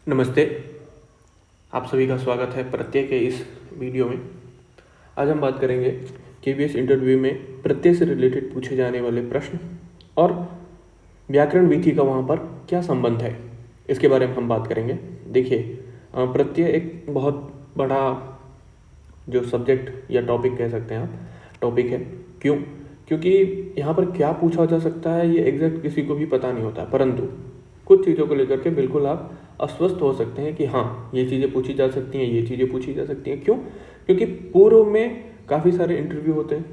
नमस्ते। आप सभी का स्वागत है प्रत्यय के इस वीडियो में। आज हम बात करेंगे केवीएस इंटरव्यू में प्रत्यय से रिलेटेड पूछे जाने वाले प्रश्न और व्याकरण विधि का वहाँ पर क्या संबंध है, इसके बारे में हम बात करेंगे। देखिए, प्रत्यय एक बहुत बड़ा जो सब्जेक्ट या टॉपिक कह सकते हैं आप, टॉपिक है। क्यों? क्योंकि यहाँ पर क्या पूछा जा सकता है ये एग्जैक्ट किसी को भी पता नहीं होता, परंतु कुछ चीज़ों को लेकर के बिल्कुल आप अस्वस्थ हो सकते हैं कि हाँ, ये चीज़ें पूछी जा सकती हैं, ये चीज़ें पूछी जा सकती हैं। क्यों? क्योंकि पूर्व में काफ़ी सारे इंटरव्यू होते हैं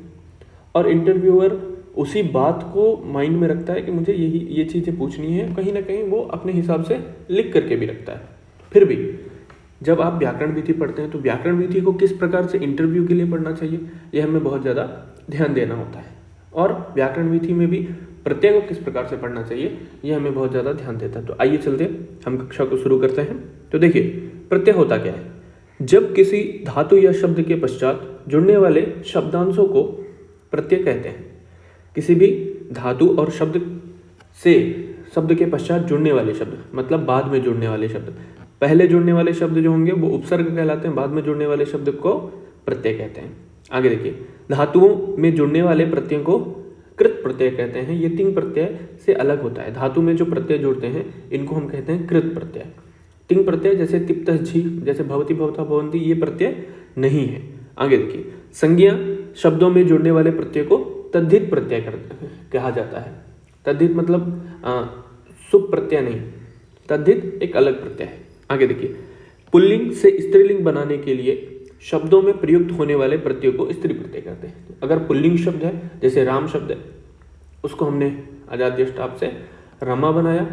और इंटरव्यूअर उसी बात को माइंड में रखता है कि मुझे ये चीज़ें पूछनी है, कहीं ना कहीं वो अपने हिसाब से लिख करके भी रखता है। फिर भी जब आप व्याकरण विधि पढ़ते हैं तो व्याकरण विधि को किस प्रकार से इंटरव्यू के लिए पढ़ना चाहिए, ये हमें बहुत ज़्यादा ध्यान देना होता है। और व्याकरण विधि में भी प्रत्यय को किस प्रकार से पढ़ना चाहिए, ये हमें बहुत ज़्यादा ध्यान देता है। तो आइए चलते हम कक्षा को शुरू करते हैं। तो देखिए, प्रत्यय होता क्या है? जब किसी धातु या शब्द के पश्चात जुड़ने वाले शब्दांशों को प्रत्यय कहते हैं। किसी भी धातु और शब्द से शब्द के पश्चात जुड़ने वाले शब्द, मतलब बाद में जुड़ने वाले शब्द। पहले जुड़ने वाले शब्द जो होंगे वो उपसर्ग कहलाते हैं, बाद में जुड़ने वाले शब्द को प्रत्यय कहते हैं। आगे देखिए, धातुओं में जुड़ने वाले प्रत्ययों को कृत प्रत्यय कहते हैं। ये तिंग प्रत्यय से अलग होता है। धातु में जो प्रत्यय जुड़ते हैं इनको हम कहते हैं कृत प्रत्यय। तिंग प्रत्यय जैसे तिप्त झी, जैसे भवति भवता भवंती, ये प्रत्यय नहीं है। आगे देखिए, संज्ञा शब्दों में जुड़ने वाले प्रत्यय को तद्धित प्रत्यय कहा जाता है। तद्धित मतलब सुप प्रत्यय नहीं, तद्धित एक अलग प्रत्यय है। आगे देखिए, पुल्लिंग से स्त्रीलिंग बनाने के लिए शब्दों में प्रयुक्त होने वाले प्रत्यय को स्त्री प्रत्यय कहते हैं। अगर पुल्लिंग शब्द है, जैसे राम शब्द है, उसको हमने अजाद्यष्टाप से रमा बनाया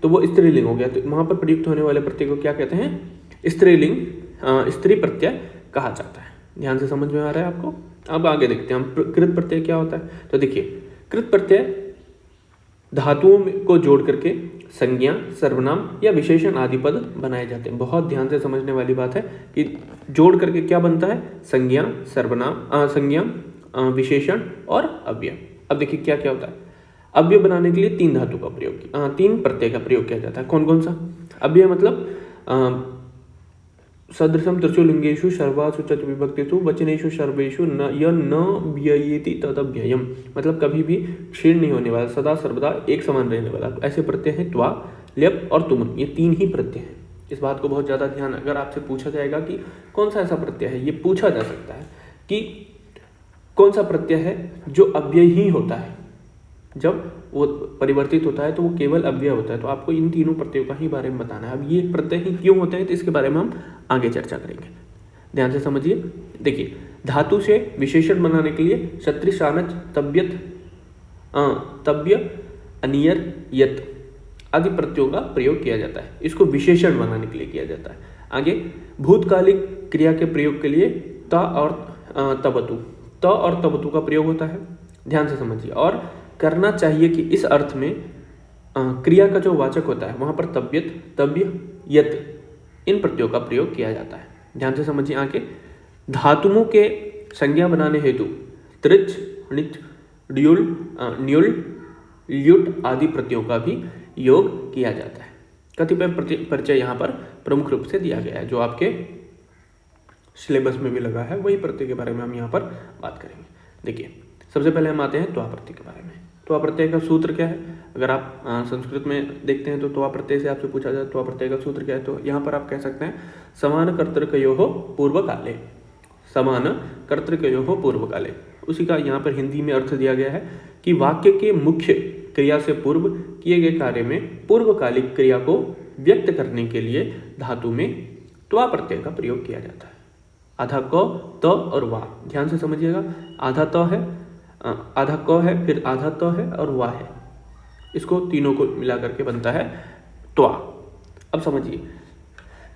तो वो स्त्रीलिंग हो गया, तो वहां पर प्रयुक्त होने वाले प्रत्यय को क्या कहते हैं? स्त्रीलिंग, स्त्री प्रत्यय कहा जाता है। ध्यान से समझ में आ रहा है आपको? अब आगे देखते हैं हम कृत प्रत्यय क्या होता है। तो देखिए, कृत प्रत्यय धातुओं को जोड़ करके संज्ञा, सर्वनाम या विशेषण आदि पद बनाए जाते हैं। बहुत ध्यान से समझने वाली बात है कि जोड़ करके क्या बनता है? संज्ञा, सर्वनाम, विशेषण और अव्यय। अब देखिए क्या क्या होता है। अव्यय बनाने के लिए तीन धातु का प्रयोग, तीन प्रत्यय का प्रयोग किया जाता है। कौन कौन सा? अव्यय मतलब सदृशम त्रिशुलिंगेषु सर्वासु चतुर्विभक्तिषु वचनेषु सर्वेषु न व्ययेति तदव्ययम्, मतलब कभी भी क्षीण नहीं होने वाला, सदा सर्वदा एक समान रहने वाला। ऐसे प्रत्यय हैं त्वा, ल्यप और तुमुन। ये तीन ही प्रत्यय हैं। इस बात को बहुत ज़्यादा ध्यान, अगर आपसे पूछा जाएगा कि कौन सा ऐसा प्रत्यय है, ये पूछा जा सकता है कि कौन सा प्रत्यय है जो अव्यय ही होता है। जब वो परिवर्तित होता है तो वो केवल अव्यय होता है। तो आपको इन तीनों प्रत्ययों का ही बारे में बताना है। अब ये प्रत्यय ही क्यों होते हैं तो इसके बारे में हम आगे चर्चा करेंगे। ध्यान से समझिए। देखिए, धातु से विशेषण बनाने के लिए क्षत्रि, शानच, तव्यत, तव्य, अनियर, यत आदि प्रत्ययों का प्रयोग किया जाता है। इसको विशेषण बनाने के लिए किया जाता है। आगे भूतकालिक क्रिया के प्रयोग के लिए त और तबतु, त और तबतु का प्रयोग होता है। ध्यान से समझिए। और करना चाहिए कि इस अर्थ में क्रिया का जो वाचक होता है वहां पर तव्यत, तव्य, यत इन प्रत्ययों का प्रयोग किया जाता है। ध्यान से समझिए। आगे धातुओं के संज्ञा बनाने हेतु त्रिच, णिच, ड्यूल, न्यूल, ल्युट आदि प्रत्ययों का भी योग किया जाता है। कतिपय परिचय यहाँ पर प्रमुख रूप से दिया गया है, जो आपके सिलेबस में भी लगा है। वही प्रत्यय के बारे में हम यहाँ पर बात करेंगे। देखिए, सबसे पहले हम आते हैं त्वा प्रत्यय के बारे में। त्वा प्रत्यय का सूत्र क्या है? अगर आप संस्कृत में देखते हैं तो त्वा प्रत्यय से आपसे पूछा जाए त्वा प्रत्यय का सूत्र क्या है, तो यहाँ पर आप कह सकते हैं समान कर्तृकयोः पूर्व काले, समान कर्तृकयोः पूर्व काले। उसी का यहाँ पर हिंदी में अर्थ दिया गया है कि वाक्य के मुख्य क्रिया से पूर्व किए गए कार्य में पूर्वकालिक क्रिया को व्यक्त करने के लिए धातु में त्वा प्रत्यय का प्रयोग किया जाता है। आधा क, त और वा। ध्यान से समझिएगा। आधा त है, आधा क है, फिर आधा त है और वा है। इसको तीनों को मिला करके बनता है त्वा। अब समझिए,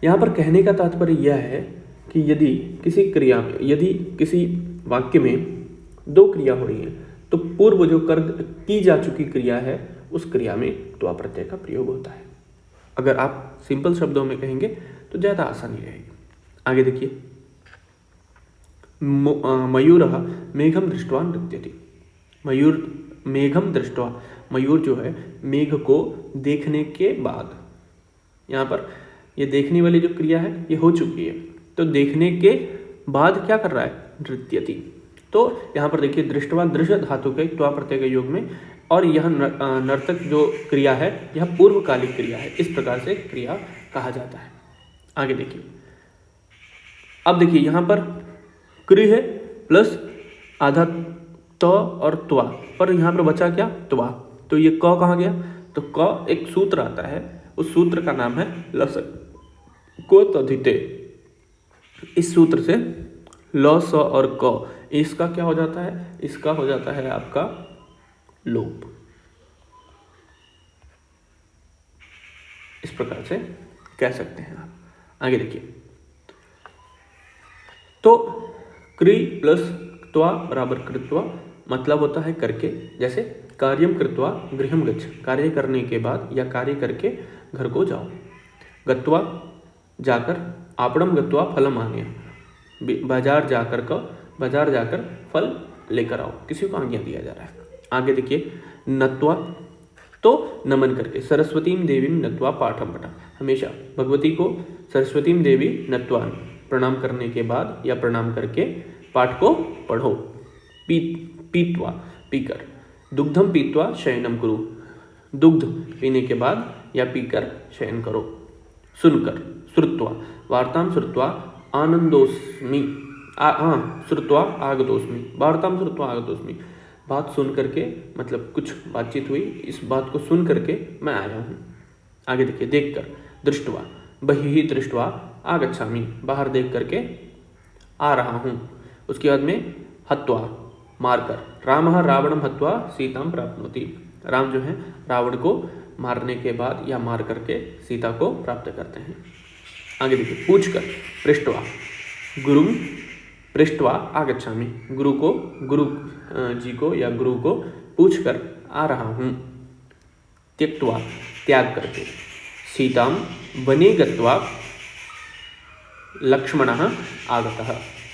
यहाँ पर कहने का तात्पर्य यह है कि यदि किसी क्रिया में, यदि किसी वाक्य में दो क्रिया हो रही है तो पूर्व जो कर की जा चुकी क्रिया है उस क्रिया में त्वा प्रत्यय का प्रयोग होता है। अगर आप सिंपल शब्दों में कहेंगे तो ज़्यादा आसानी रहेगी। आगे देखिए, मयूरः मेघम दृष्ट्वा नृत्यति। मयूर मेघम दृष्ट्वा, मयूर जो है मेघ को देखने के बाद, यहाँ पर ये देखने वाली जो क्रिया है ये हो चुकी है, तो देखने के बाद क्या कर रहा है, नृत्यति। तो यहाँ पर देखिए दृष्टवा दृश्य धातु के त्वा प्रत्यय के योग में, और यह नर्तक जो क्रिया है यह पूर्वकालिक क्रिया है, इस प्रकार से क्रिया कहा जाता है। आगे देखिए, अब देखिए यहाँ पर क्रि है प्लस आधा त और त्वा, पर यहाँ पर बचा क्या, त्वा। तो ये क कहाँ गया, तो क एक सूत्र आता है, उस सूत्र का नाम है लसक को तद्धिते। इस सूत्र से ल स और क इसका क्या हो जाता है, इसका हो जाता है आपका लोप। इस प्रकार से कह सकते हैं आप। आगे देखिए, तो क्रि प्लस त्वा बराबर कृत्वा मतलब होता है करके। जैसे कार्यम कृत्वा गृहम गच्छ, कार्य करने के बाद या कार्य करके घर को जाओ। गत्वा जाकर, आपणम गत्वा फलम आनय, बाजार जाकर फल लेकर आओ, किसी को आज्ञा दिया जा रहा है। आगे देखिए, नत्वा तो नमन करके, सरस्वतीम देवीम नत्वा पाठम पठा, हमेशा भगवती को सरस्वतीम देवी नत्वा प्रणाम करने के बाद या प्रणाम करके पाठ को पढ़ो। पीत्वा पीकर, दुग्धम पीत्वा शयनम कुरु, दुग्ध पीने के बाद या पीकर शयन करो। सुनकर, श्रुत्वा वार्ताम श्रुत्वा आनंदोस्मि, श्रुत्वा आगतोस्मि, वार्ताम श्रुत्वा आगतोस्मि, बात सुन करके, मतलब कुछ बातचीत हुई, इस बात को सुन करके मैं आया हूँ। आगे देखिए, देखकर, दृष्टवा बहिः दृष्टवा आगच्छामि, बाहर देख करके आ रहा हूँ। उसके बाद में हत्वा मारकर, रामः रावणं हत्वा सीतां प्राप्नोति, राम जो है रावण को मारने के बाद या मार करके सीता को प्राप्त करते हैं। आगे देखिए, पूछकर, पृष्ठवा गुरुं पृष्ठवा आगच्छामि, गुरु जी को या गुरु को पूछकर आ रहा हूँ। त्यक्त्वा त्याग करके, सीतां वने गत्वा लक्ष्मणः आगतः,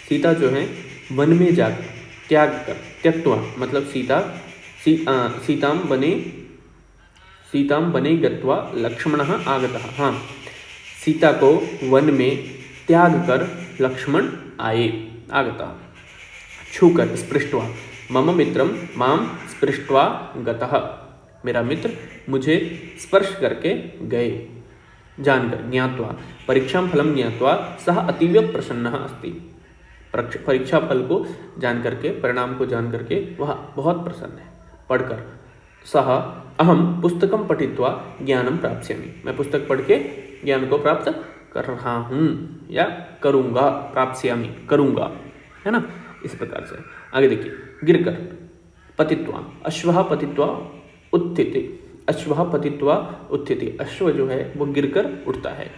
सीता जो है वन में जाकर, त्याग कर, त्यक्त्वा मतलब सीतां वने गत्वा लक्ष्मणः आगतः, हाँ, सीता को वन में त्याग कर लक्ष्मण आए, आगतः। छूकर, स्पृष्ट्वा मम मित्रम माम स्पृष्ट्वा गतः, मेरा मित्र मुझे स्पर्श करके गए। जानकर, ज्ञात्वा परीक्षां फलं ज्ञात्वा सः अतीव प्रसन्नः अस्ति, परीक्षा फल को जान करके, परिणाम को जान करके वह बहुत प्रसन्न है। पढ़कर, सः अहम पुस्तकं पठित्वा ज्ञानं प्राप्स्यामि, मैं पुस्तक पढ़ के ज्ञान को प्राप्त कर रहा हूँ या करूँगा, प्राप्स्यामि करूँगा, है ना, इस प्रकार से। आगे देखिए, गिरकर, पतित्वा अश्वः पतित्वा उत्थिति, अश्वः पतित्वा उत्थिति, अश्व जो है वो गिरकर उठता है।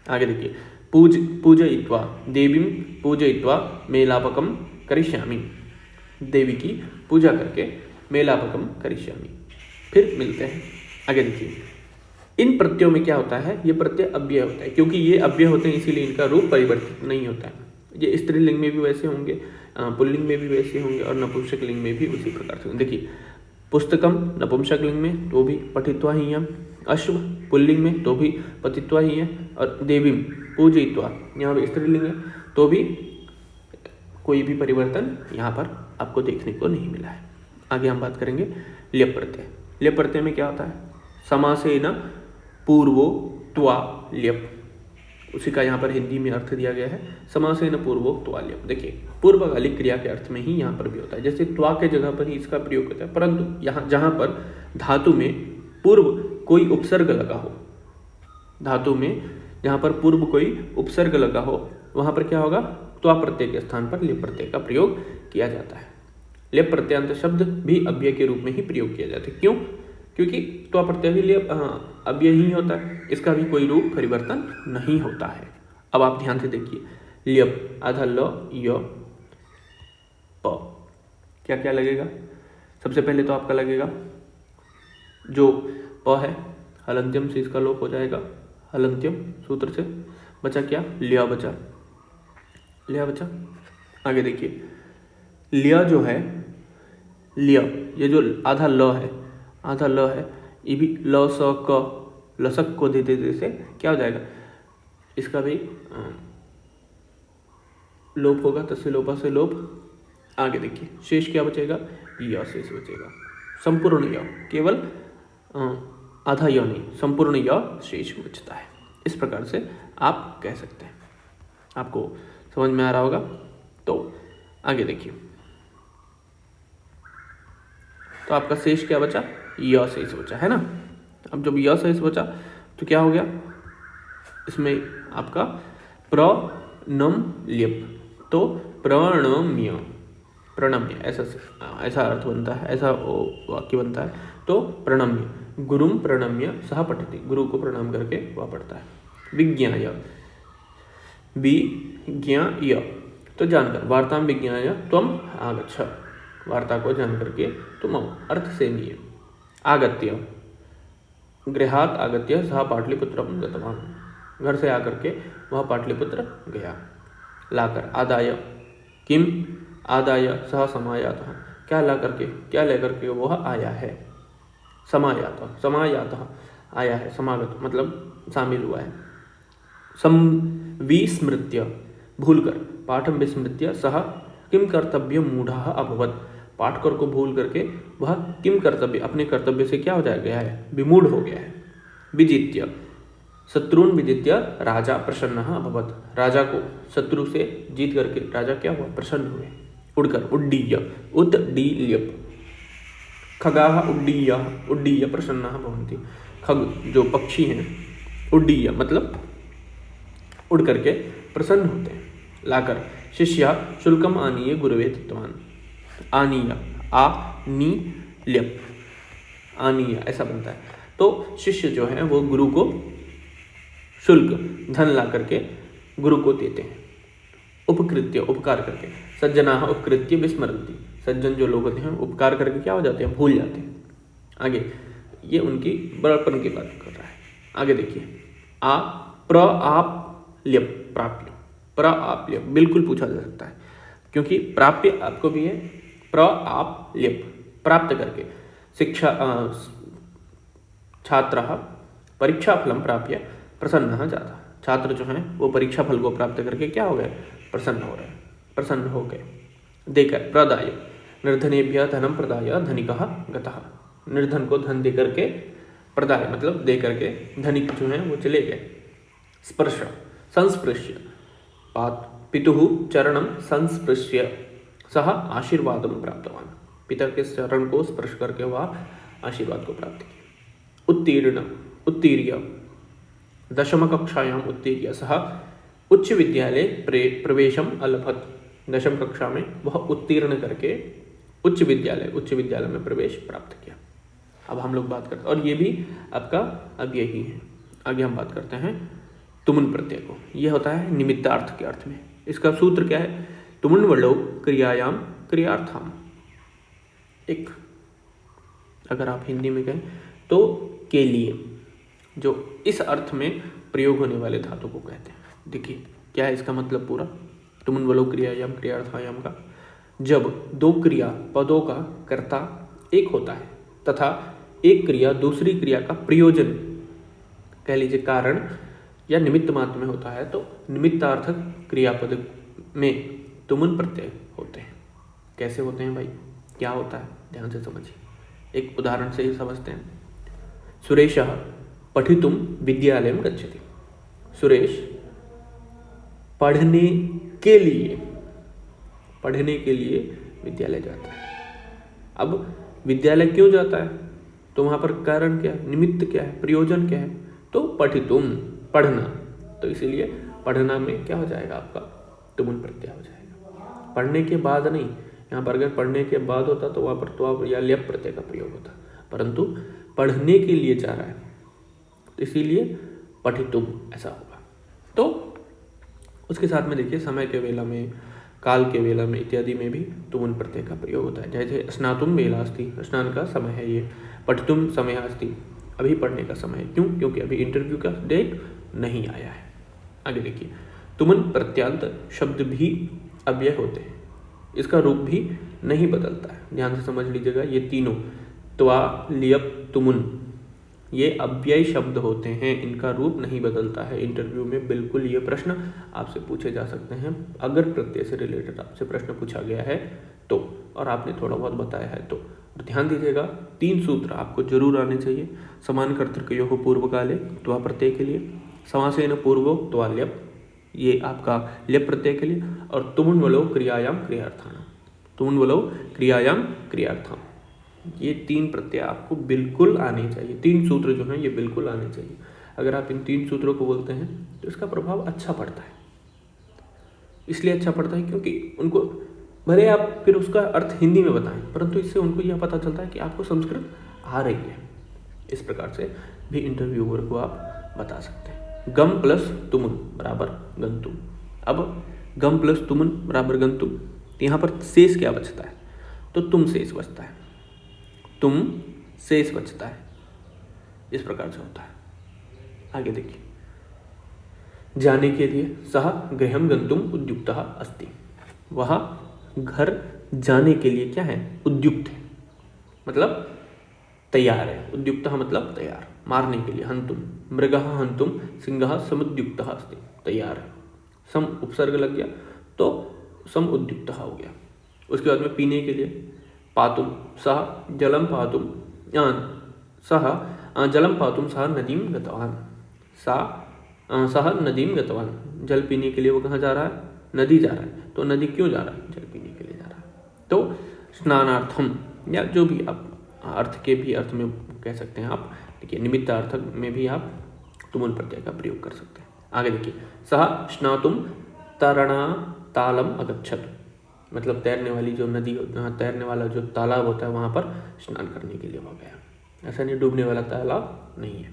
आगे देखिए, पूजयित्वा देवीं पूजयित्वा मेलापकम करिष्यामि, देवी की पूजा करके मेलापकम करिष्यामि। फिर मिलते हैं। आगे देखिए, इन प्रत्ययों में क्या होता है, ये प्रत्यय अव्यय होता है, क्योंकि ये अव्यय होते हैं इसीलिए इनका रूप परिवर्तित नहीं होता है। ये स्त्रीलिंग में भी वैसे होंगे, पुल्लिंग में भी वैसे होंगे और नपुंसक लिंग में भी उसी प्रकार से। देखिए, पुस्तकम नपुंसक लिंग में तो भी पठित्वा ही है, अश्व पुल्लिंग में तो भी पतित्वा ही है, और देवी पूजयित्वा यहाँ पर स्त्रीलिंग है तो भी कोई भी परिवर्तन यहाँ पर आपको देखने को नहीं मिला है। आगे हम बात करेंगे ल्यप प्रत्यय। ल्यप प्रत्यय में क्या होता है, समासेन पूर्वो त्वा ल्यप, उसी का यहाँ पर हिंदी में अर्थ दिया गया है, समासेन पूर्वो त्वा ल्यप। देखिए, पूर्वकालिक क्रिया के अर्थ में ही यहाँ पर भी होता है, जैसे त्वा के जगह पर ही इसका प्रयोग होता है, परंतु यहाँ जहाँ पर धातु में पूर्व कोई उपसर्ग लगा हो, धातु में जहाँ पर पूर्व कोई उपसर्ग लगा हो, वहाँ पर क्या होगा, त्वा प्रत्यय के स्थान पर ल्यप प्रत्यय का प्रयोग किया जाता है। ल्यप प्रत्ययान्त शब्द भी अव्यय के रूप में ही प्रयोग किया जाता है। क्यों, क्योंकि त्वा प्रत्यय भी अव्यय ही होता है, इसका भी कोई रूप परिवर्तन नहीं होता है। अब आप ध्यान से देखिए, ल्यप आधा ल य प, क्या क्या लगेगा, सबसे पहले तो आपका लगेगा जो प है हलंत्यम से इसका लोप हो जाएगा, हलंत्यम सूत्र से बचा क्या, लिया बचा, लिया बचा। आगे देखिए, लिया जो है, लिया ये जो आधा ल है, आधा ल है, ये भी ल स क लसक को दे देने से क्या हो जाएगा, इसका भी लोप होगा, तस्य लोपा से लोप। आगे देखिए शेष क्या बचेगा, य शेष बचेगा, संपूर्ण य, केवल आधा य नहीं, संपूर्ण य शेष बचता है। इस प्रकार से आप कह सकते हैं। आपको समझ में आ रहा होगा। तो आगे देखिए, तो आपका शेष क्या बचा, य शेष बचा है ना। अब जब य शेष बचा तो क्या हो गया, इसमें आपका प्रणम्य, तो प्रणम्य, प्रणम्य ऐसा अर्थ बनता है, ऐसा वाक्य बनता है। तो प्रणम्य, गुरुम प्रणम्य सह पठति, गुरु को प्रणाम करके वह पढ़ता है। विज्ञाय, विज्ञाय, तो जानकर, वार्ता विज्ञाय त्वम आगच्छ, वार्ता को जान करके तुम आओ, अर्थ सेम ही है। आगत्य, गृहात् आगत्य सह पाटलिपुत्रम गतवान, घर से आकर के वह पाटलिपुत्र गया। लाकर, आदाय, किम आदाय सह समायातः, क्या ला करके, क्या लेकर के वह आया है। समायातः, समायातः आया है, समागत मतलब शामिल हुआ है। विस्मृत्य, भूलकर, पाठम विस्मृत्य सह किम कर्तव्य मूढ़ः अभवत्, पाठकर को भूल करके वह किम कर्तव्य, अपने कर्तव्य से क्या हो गया है, विमूढ़ हो गया है। विजित्य, शत्रुन विजित्य राजा प्रसन्नः अभवत्, राजा को शत्रु से जीत करके राजा क्या हुआ, प्रसन्न हुए। उड़कर, उड्डीय, उद्डील्यप, खगाः उड्डीय, उड्डीय प्रसन्नः भवन्ति, खग जो पक्षी हैं, उड्डीय मतलब उड़ करके प्रसन्न होते हैं। लाकर, शिष्य शुल्कम आनीय गुरुवे दत्तवान, आनीय, आनील्यप, आनीय ऐसा बनता है। तो शिष्य जो है वो गुरु को शुल्क, धन ला करके गुरु को देते हैं। उपकृत्य, उपकार करके, सज्जनाः उपकृत्य विस्मरन्ति, सज्जन जो लोग होते हैं उपकार करके क्या हो जाते हैं, भूल जाते हैं। आगे ये उनकी बड़प्पन की बात कर रहा है। आगे देखिए, प्राप्ल्यप, प्राप्य, प्राप्य बिल्कुल पूछा जा सकता है, क्योंकि प्राप्य आपको भी है। प्राप्ल्यप, प्राप्त करके, शिक्षा, छात्रः परीक्षा फलम प्राप्य प्रसन्नः जातः, छात्र जो हैं वो परीक्षा फल को प्राप्त करके क्या हो गए, प्रसन्न हो रहे, प्रसन्न हो गए। देकर, प्रदाय, निर्धनेभ्यः धनम प्रदाय धनिकः गतः, निर्धन को धन दे करके, प्रदाय मतलब दे करके, धनिक जो हैं वो चले गए। स्पर्श, संस्पृश्य, पितुः चरणम संस्पृश्य सह आशीर्वादम प्राप्तवान, पिता के चरण को स्पर्श करके वह आशीर्वाद को प्राप्त किया। उत्तीर्ण, उत्तीर्य, दशम कक्षायाम उत्तीर्य सह उच्च विद्यालय प्रवेशम अलभत, दशम कक्षा में वह उत्तीर्ण करके उच्च विद्यालय में प्रवेश प्राप्त किया। अब हम लोग बात करते हैं, और ये भी आपका अब यही है। आगे हम बात करते हैं तुमुन प्रत्यय को। यह होता है निमित्तार्थ के अर्थ में। इसका सूत्र क्या है, तुमुन वलो क्रियायाम क्रियार्थाम। एक अगर आप हिंदी में कहें तो के लिए, जो इस अर्थ में प्रयोग होने वाले धातु को कहते हैं। देखिए क्या है इसका मतलब पूरा, तुमुन वलो क्रियायाम क्रियार्थायाम का, जब दो क्रिया पदों का कर्ता एक होता है तथा एक क्रिया दूसरी क्रिया का प्रयोजन, कह लीजिए कारण या निमित्त मात्र में होता है, तो निमित्तार्थक क्रियापद में तुमुन प्रत्यय होते हैं। कैसे होते हैं भाई, क्या होता है, ध्यान से समझिए, एक उदाहरण से ही समझते हैं। सुरेशः पठितुम विद्यालयम गच्छति, सुरेश पढ़ने के लिए विद्यालय जाता है। अब विद्यालय क्यों जाता है, तो वहाँ पर कारण क्या है, निमित्त क्या है, प्रयोजन क्या है, तो पठितुम पढ़ना, तो इसीलिए पढ़ना में क्या हो जाएगा आपका तुमुन प्रत्यय हो जाएगा। पढ़ने के बाद नहीं, यहाँ पर अगर पढ़ने के बाद होता तो वहाँ पर तो आप या ल्यप प्रत्यय का प्रयोग होता, परंतु पढ़ने के लिए जा रहा है तो इसीलिए पठितुम ऐसा होगा। तो उसके साथ में देखिए समय के वेला में, काल के वेला में इत्यादि में भी तुमुन प्रत्यय का प्रयोग होता है। जैसे स्नातुम वेला अस्ति, स्नान का समय है ये, पठितुम समय अस्ति, अभी पढ़ने का समय है। क्यों, क्योंकि अभी इंटरव्यू का डेट नहीं आया है। आगे देखिए, तुमुन प्रत्यांत शब्द भी अव्यय होते हैं, इसका रूप भी नहीं बदलता है। ध्यान से समझ लीजिएगा, ये तीनों त्वा ल्यप तुमुन ये अव्यय शब्द होते हैं, इनका रूप नहीं बदलता है। इंटरव्यू में बिल्कुल ये प्रश्न आपसे पूछे जा सकते हैं अगर प्रत्यय से रिलेटेड आपसे प्रश्न पूछा गया है तो, और आपने थोड़ा बहुत बताया है तो। और ध्यान दीजिएगा 3 सूत्र आपको जरूर आने चाहिए। समान कर्तृकयोः पूर्वकाले त्वा प्रत्यय के लिए, समासेन पूर्वोक्त्वा ल्यप, ये आपका ल्यप प्रत्यय के लिए, और तुमुन वलो क्रियायाम क्रियार्थानाम, तुमुन वलो क्रियायाम क्रियार्थाम, ये 3 प्रत्यय आपको बिल्कुल आने चाहिए। 3 सूत्र जो हैं ये बिल्कुल आने चाहिए। अगर आप इन 3 सूत्रों को बोलते हैं तो इसका प्रभाव अच्छा पड़ता है। इसलिए अच्छा पड़ता है क्योंकि उनको भले आप फिर उसका अर्थ हिंदी में बताएं, परंतु इससे उनको यह पता चलता है कि आपको संस्कृत आ रही है। इस प्रकार से भी इंटरव्यूअर को आप बता सकते हैं। गम प्लस तुमुन बराबर गंतुम। अब गम प्लस तुमुन बराबर गंतुम, तो यहाँ पर शेष क्या बचता है? तो तुम शेष बचता है, तुम शेष बचता है। इस प्रकार से होता है। आगे देखिए, जाने के लिए सह गृहम गंतुम उद्युक्तः अस्ति, वह घर जाने के लिए क्या है? उद्युक्त है, मतलब तैयार है। उद्युक्तः मतलब तैयार, मारने के लिए। हंतुम, मृगः हंतुम सिंहः समुद्युक्तः अस्ति, तैयार है। सम उपसर्ग लग गया तो सम उद्युक्तः हो गया। उसके बाद में पीने के लिए पातुम, सह जलम पातुम, सह जलम पातुम सह नदीम गतवान, सह नदीम गतवान, जल पीने के लिए वो कहाँ जा रहा है? नदी जा रहा है। तो नदी क्यों जा रहा है? जल पीने के लिए जा रहा है। तो स्नानार्थम, या जो भी आप अर्थ के भी अर्थ में कह सकते हैं आप। देखिए निमित्त अर्थ में भी आप तुमुल प्रत्यय का प्रयोग कर सकते हैं। आगे देखिए, सह स्नातुम तरणा तालम अगच्छत, मतलब तैरने वाली जो नदी, तैरने वाला जो तालाब होता है वहाँ पर स्नान करने के लिए हो गया। ऐसा नहीं डूबने वाला तालाब नहीं है।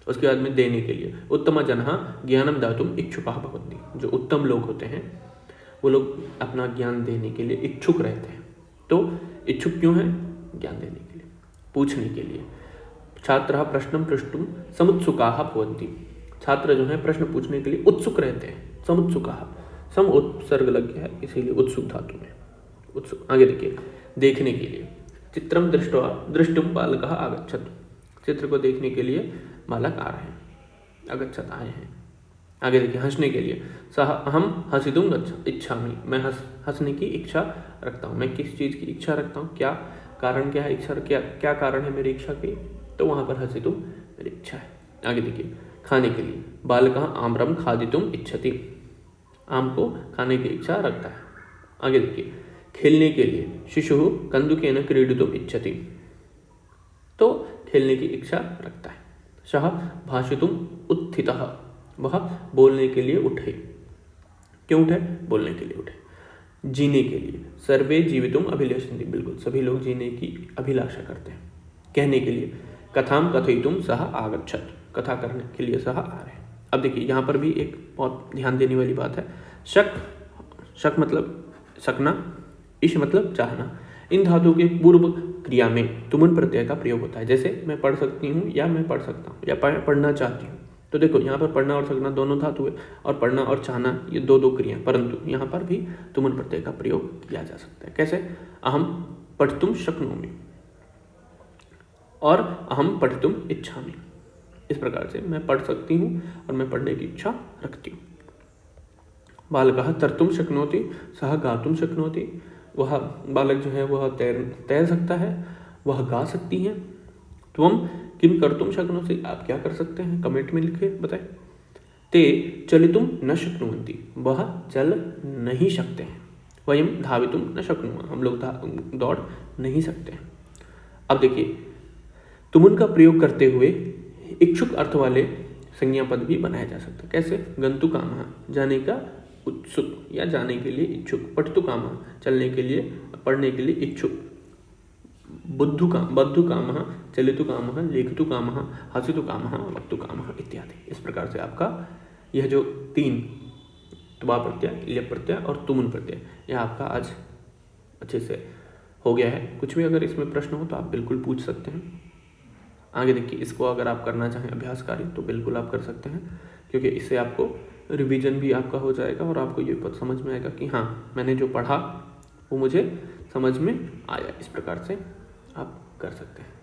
उसके बाद में देने के लिए उत्तम जनः ज्ञानम दातुम इच्छुकाः भवन्ति, जो उत्तम लोग होते हैं वो लोग अपना ज्ञान देने के लिए इच्छुक रहते हैं। तो इच्छुक क्यों है? ज्ञान देने के लिए, पूछने के लिए। छात्रः प्रश्नं प्रष्टुं समुत्सुकाः भवन्ति, छात्र जो है प्रश्न पूछने के लिए उत्सुक रहते हैं। समुत्सुकाः, सम उपसर्ग लग गया है इसीलिए उत्सुक धातु में उत्सुक। आगे देखिए, देखने के लिए चित्रम दृष्ट्वा दृष्टुम बालकः आगच्छत, चित्र को देखने के लिए बालक आ रहे हैं, आगच्छत आए हैं। आगे देखिए, हंसने के लिए सह अहम हसितुम इच्छामि, मैं हंसने की इच्छा रखता हूँ। मैं किस चीज़ की इच्छा रखता हूँ? क्या कारण, क्या है इच्छा, क्या कारण है मेरी इच्छा की? तो वहाँ पर हसितुम मेरी इच्छा है। आगे देखिए, खाने के लिए बालकः आम्रम खादितुम इच्छति, आम को खाने की इच्छा रखता है। आगे देखिए, खेलने के लिए शिशुः कन्दुकेन क्रीडितुम इच्छति, तो खेलने की इच्छा रखता है। सः भाषितुम उत्थितः, वह बोलने के लिए उठे। क्यों उठे? बोलने के लिए उठे। जीने के लिए सर्वे जीवितुम अभिलषन्ति, बिल्कुल सभी लोग जीने की अभिलाषा करते हैं। कहने के लिए कथाम कथयितुम सः आगच्छत, कथा करने के लिए सः आ रहे हैं। अब देखिए यहाँ पर भी एक बहुत ध्यान देने वाली बात है। शक, शक मतलब सकना, इश मतलब चाहना। इन धातु के पूर्व क्रिया में तुमुन प्रत्यय का प्रयोग होता है। जैसे मैं पढ़ सकती हूँ या मैं पढ़ सकता हूँ या पढ़ना चाहती हूँ। तो देखो यहाँ पर पढ़ना और सकना दोनों धातु है, और पढ़ना और चाहना ये दो क्रिया, परंतु यहाँ पर भी तुमुन प्रत्यय का प्रयोग किया जा सकता है। कैसे? अहम पठितुम शक्नोमि और अहम पठितुम इच्छामि। इस प्रकार से मैं पढ़ सकती हूँ और मैं पढ़ने की इच्छा रखती हूँ। बालकः तर्तुम शक्नोति सः गातुम शक्नोति, वह बालक जो है वह तैर सकता है, वह गा सकती हैं। त्वम किम कर्तुम शक्नोति, आप क्या कर सकते हैं? कमेंट में लिखे बताएं। ते चलितुम न शक्नुवन्ति, वह चल नहीं सकते हैं। वयम धावितुम न शक्नुमः, हम लोग दौड़ नहीं सकते हैं। अब देखिए, तुमुन का प्रयोग करते हुए इच्छुक अर्थ वाले संज्ञा पद भी बनाया जा सकता है। कैसे? गंतुकामः, जाने का उत्सुक या जाने के लिए इच्छुक। पठितुकामः, चलने के लिए, पढ़ने के लिए इच्छुक। बद्धुकामः, चलितुकामः, लेखितुकामः, हसितुकामः, वक्तुकामः इत्यादि। इस प्रकार से आपका यह जो 3 त्वा प्रत्यय, ल्यप प्रत्यय और तुमुन प्रत्यय, यह आपका आज अच्छे से हो गया है। कुछ भी अगर इसमें प्रश्न हो तो आप बिल्कुल पूछ सकते हैं। आगे देखिए, इसको अगर आप करना चाहें अभ्यास कार्य तो बिल्कुल आप कर सकते हैं, क्योंकि इससे आपको रिवीजन भी आपका हो जाएगा और आपको ये पता समझ में आएगा कि हाँ मैंने जो पढ़ा वो मुझे समझ में आया। इस प्रकार से आप कर सकते हैं।